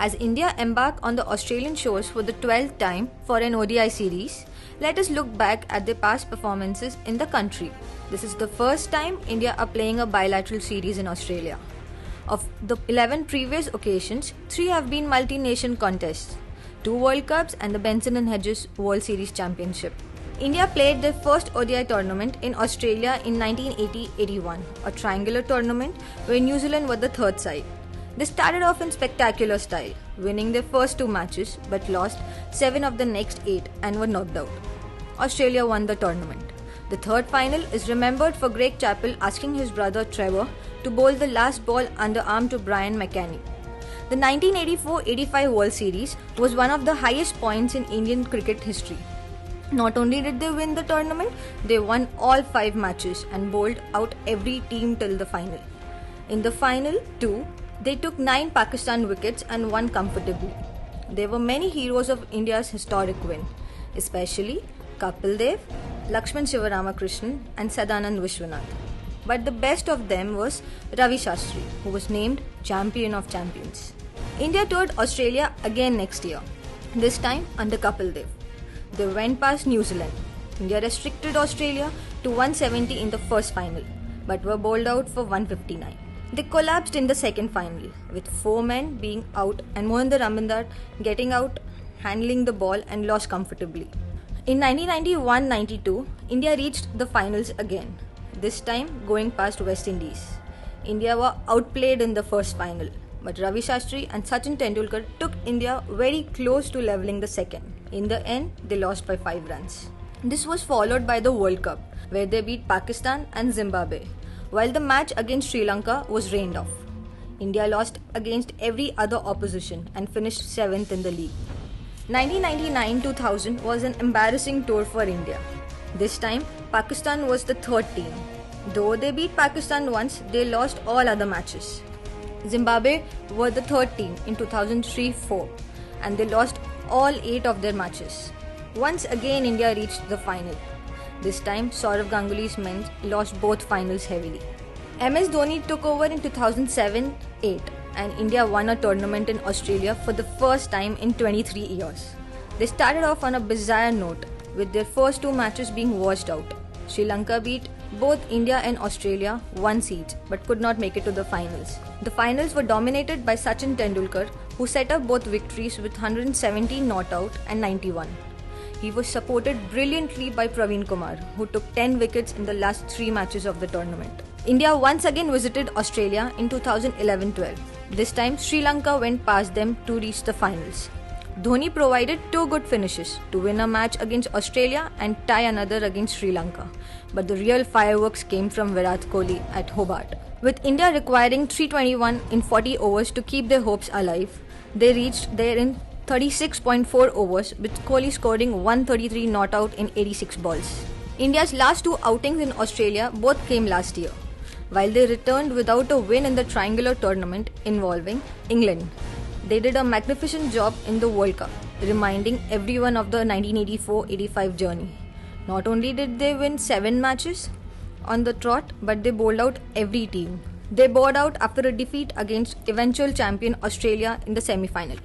As India embark on the Australian shores for the 12th time for an ODI series, let us look back at their past performances in the country. This is the first time India are playing a bilateral series in Australia. Of the 11 previous occasions, 3 have been multi-nation contests, 2 World Cups and the Benson and Hedges World Series Championship. India played their first ODI tournament in Australia in 1980-81, a triangular tournament where New Zealand were the third side. They started off in spectacular style, winning their first 2 matches but lost 7 of the next 8 and were knocked out. Australia won the tournament. The third final is remembered for Greg Chappell asking his brother Trevor to bowl the last ball underarm to Brian McCanny. The 1984-85 World Series was one of the highest points in Indian cricket history. Not only did they win the tournament, they won all 5 matches and bowled out every team till the final. In the final, too, they took 9 Pakistan wickets and won comfortably. There were many heroes of India's historic win, especially Kapil Dev, Lakshman Sivaramakrishnan and Sadanand Vishwanath. But the best of them was Ravi Shastri, who was named Champion of Champions. India toured Australia again next year, this time under Kapil Dev. They went past New Zealand. India restricted Australia to 170 in the first final, but were bowled out for 159. They collapsed in the second final, with 4 men being out and Mohinder Amandar getting out, handling the ball and lost comfortably. In 1991-92, India reached the finals again, this time going past West Indies. India were outplayed in the first final, but Ravi Shastri and Sachin Tendulkar took India very close to levelling the second. In the end, they lost by 5 runs. This was followed by the World Cup, where they beat Pakistan and Zimbabwe, while the match against Sri Lanka was rained off. India lost against every other opposition and finished 7th in the league. 1999-2000 was an embarrassing tour for India. This time, Pakistan was the third team. Though they beat Pakistan once, they lost all other matches. Zimbabwe were the third team in 2003-04 and they lost all 8 of their matches. Once again, India reached the final. This time, Sourav Ganguly's men lost both finals heavily. MS Dhoni took over in 2007-08 and India won a tournament in Australia for the first time in 23 years. They started off on a bizarre note, with their first 2 matches being washed out. Sri Lanka beat both India and Australia 1 seed but could not make it to the finals. The finals were dominated by Sachin Tendulkar, who set up both victories with 117 not out and 91. He was supported brilliantly by Praveen Kumar, who took 10 wickets in the last 3 matches of the tournament. India once again visited Australia in 2011-12. This time, Sri Lanka went past them to reach the finals. Dhoni provided 2 good finishes to win a match against Australia and tie another against Sri Lanka. But the real fireworks came from Virat Kohli at Hobart. With India requiring 321 in 40 overs to keep their hopes alive, they reached there in 36.4 overs, with Kohli scoring 133 not out in 86 balls. India's last 2 outings in Australia both came last year, while they returned without a win in the triangular tournament involving England. They did a magnificent job in the World Cup, reminding everyone of the 1984-85 journey. Not only did they win 7 matches on the trot, but they bowled out every team. They bowed out after a defeat against eventual champion Australia in the semi-final.